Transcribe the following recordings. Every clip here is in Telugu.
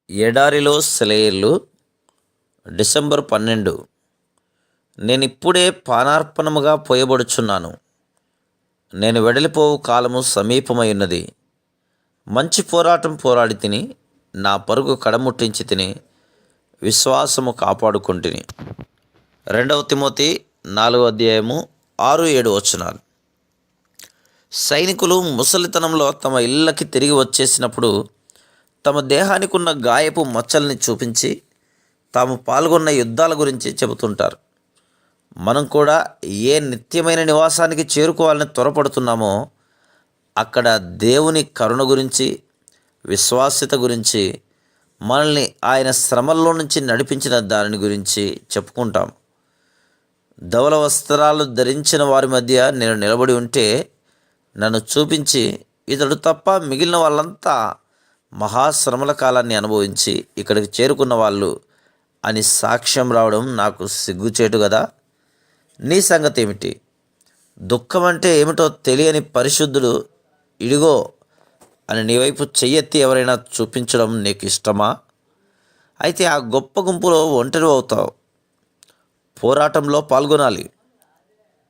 ఎడారిలో సెలయేళ్ళు డిసెంబర్ 12. నేనిప్పుడే పానార్పణముగా పోయబడుచున్నాను. నేను వెడలిపోవు కాలము సమీపమైయున్నది. మంచి పోరాటం పోరాడి తిని, నా పరుగు కడముట్టించి తిని, విశ్వాసము కాపాడుకొంటిని. 2 తిమోతి 4:6-7 వచనాలు. సైనికులు ముసలితనంలో తమ ఇళ్ళకి తిరిగి వచ్చేసినప్పుడు తమ దేహానికి ఉన్న గాయపు మచ్చల్ని చూపించి తాము పాల్గొన్న యుద్ధాల గురించి చెబుతుంటారు. మనం కూడా ఏ నిత్యమైన నివాసానికి చేరుకోవాలని త్వరపడుతున్నామో అక్కడ దేవుని కరుణ గురించి, విశ్వాస్యత గురించి, మనల్ని ఆయన శ్రమల్లో నుంచి నడిపించిన దానిని గురించి చెప్పుకుంటాం. ధవల వస్త్రాలు ధరించిన వారి మధ్య నేను నిలబడి ఉంటే నన్ను చూపించి, ఇతడు తప్ప మిగిలిన వాళ్ళంతా మహాశ్రమల కాలాన్ని అనుభవించి ఇక్కడికి చేరుకున్న వాళ్ళు అని సాక్ష్యం రావడం నాకు సిగ్గుచేటు కదా. నీ సంగతి ఏమిటి? దుఃఖం అంటే ఏమిటో తెలియని పరిశుద్ధుడు ఇడిగో అని నీ వైపు చెయ్యెత్తి ఎవరైనా చూపించడం నీకు ఇష్టమా? అయితే ఆ గొప్ప గుంపులో ఒంటరి అవుతావు. పోరాటంలో పాల్గొనాలి,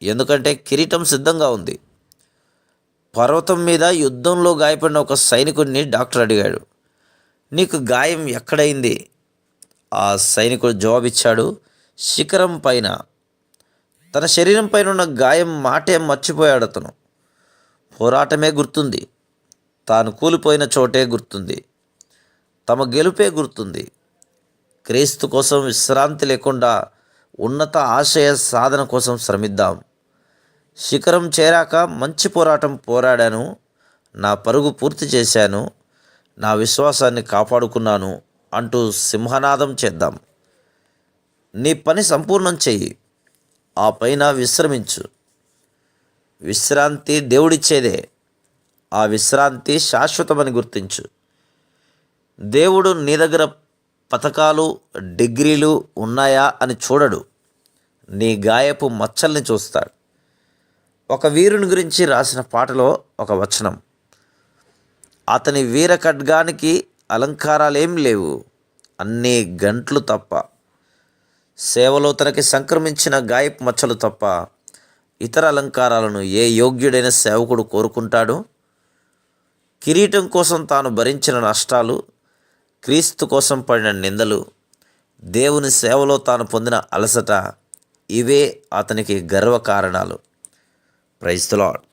ఎందుకంటే కిరీటం సిద్ధంగా ఉంది. పర్వతం మీద యుద్ధంలో గాయపడిన ఒక సైనికుడిని డాక్టర్ అడిగాడు, నీకు గాయం ఎక్కడైంది? ఆ సైనికుడు జవాబిచ్చాడు, శిఖరం పైన. తన శరీరం పైన ఉన్న గాయం మాటే మర్చిపోయాడు అతను. పోరాటమే గుర్తుంది, తాను కూలిపోయిన చోటే గుర్తుంది, తమ గెలుపే గుర్తుంది. క్రీస్తు కోసం విశ్రాంతి లేకుండా ఉన్నత ఆశయ సాధన కోసం శ్రమిద్దాం. శిఖరం చేరాక మంచి పోరాటం పోరాడాను, నా పరుగు పూర్తి చేశాను, నా విశ్వాసాన్ని కాపాడుకున్నాను అంటూ సింహనాదం చేద్దాం. నీ పని సంపూర్ణం చెయ్యి, ఆ పైన విశ్రమించు. విశ్రాంతి దేవుడిచ్చేదే, ఆ విశ్రాంతి శాశ్వతమని గుర్తించు. దేవుడు నీ దగ్గర పథకాలు, డిగ్రీలు ఉన్నాయా అని చూడడు, నీ గాయపు మచ్చల్ని చూస్తాడు. ఒక వీరుని గురించి రాసిన పాటలో ఒక వచనం, అతని వీర ఖడ్గానికి అలంకారాలేం లేవు, అన్నీ గంట్లు తప్ప. సేవలో తనకి సంక్రమించిన గాయపు మచ్చలు తప్ప ఇతర అలంకారాలను ఏ యోగ్యుడైన సేవకుడు కోరుకుంటాడు? కిరీటం కోసం తాను భరించిన నష్టాలు, క్రీస్తు కోసం పడిన నిందలు, దేవుని సేవలో తాను పొందిన అలసట, ఇవే అతనికి గర్వకారణాలు. Praise the lord.